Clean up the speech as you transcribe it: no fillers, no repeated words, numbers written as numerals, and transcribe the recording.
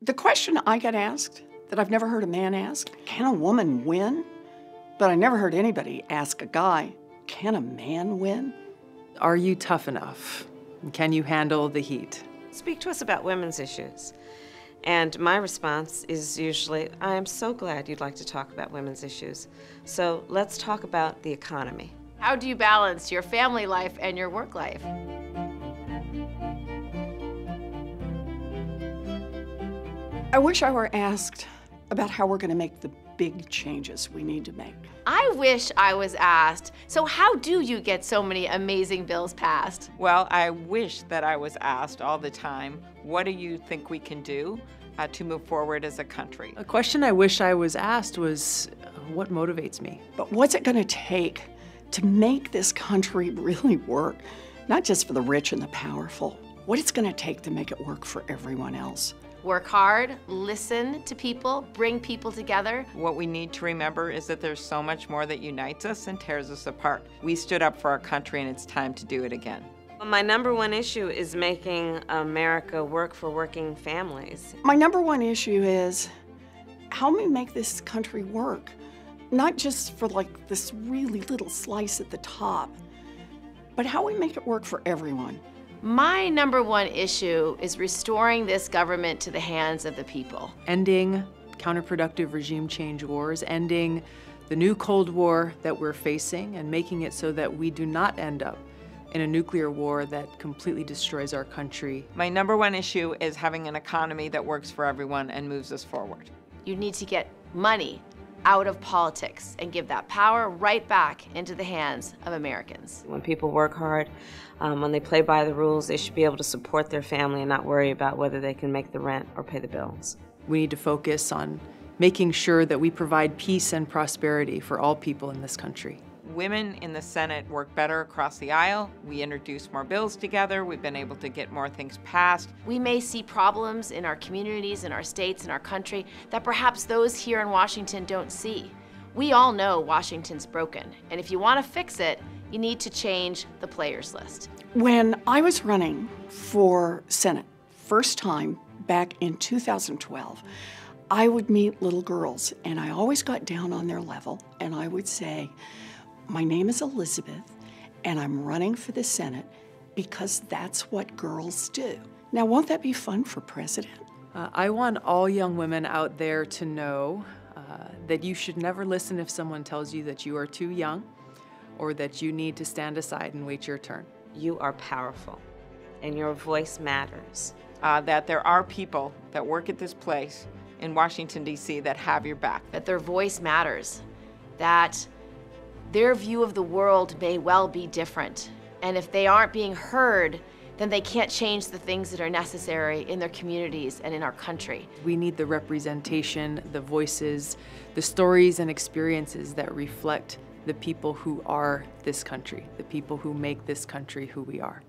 The question I get asked that I've never heard a man ask, can a woman win? But I never heard anybody ask a guy, can a man win? Are you tough enough? Can you handle the heat? Speak to us about women's issues. And my response is usually, I am so glad you'd like to talk about women's issues. So let's talk about the economy. How do you balance your family life and your work life? I wish I were asked about how we're going to make the big changes we need to make. I wish I was asked, so how do you get so many amazing bills passed? Well, I wish that I was asked all the time, what do you think we can do to move forward as a country? A question I wish I was asked was, what motivates me? But what's it going to take to make this country really work? Not just for the rich and the powerful. What it's going to take to make it work for everyone else. Work hard, listen to people, bring people together. What we need to remember is that there's so much more that unites us and tears us apart. We stood up for our country, and it's time to do it again. My number one issue is making America work for working families. My number one issue is how we make this country work. Not just for like this really little slice at the top, but how we make it work for everyone. My number one issue is restoring this government to the hands of the people. Ending counterproductive regime change wars, ending the new Cold War that we're facing, and making it so that we do not end up in a nuclear war that completely destroys our country. My number one issue is having an economy that works for everyone and moves us forward. You need to get money out of politics and give that power right back into the hands of Americans. When people work hard, when they play by the rules, they should be able to support their family and not worry about whether they can make the rent or pay the bills. We need to focus on making sure that we provide peace and prosperity for all people in this country. Women in the Senate work better across the aisle. We introduce more bills together. We've been able to get more things passed. We may see problems in our communities, in our states, in our country that perhaps those here in Washington don't see. We all know Washington's broken, and if you want to fix it, you need to change the players list. When I was running for Senate, first time back in 2012, I would meet little girls, and I always got down on their level, and I would say, my name is Elizabeth, and I'm running for the Senate because that's what girls do. Now, won't that be fun for president? I want all young women out there to know that you should never listen if someone tells you that you are too young or that you need to stand aside and wait your turn. You are powerful, and your voice matters. That there are people that work at this place in Washington, D.C. that have your back. That their voice matters, that their view of the world may well be different. And if they aren't being heard, then they can't change the things that are necessary in their communities and in our country. We need the representation, the voices, the stories and experiences that reflect the people who are this country, the people who make this country who we are.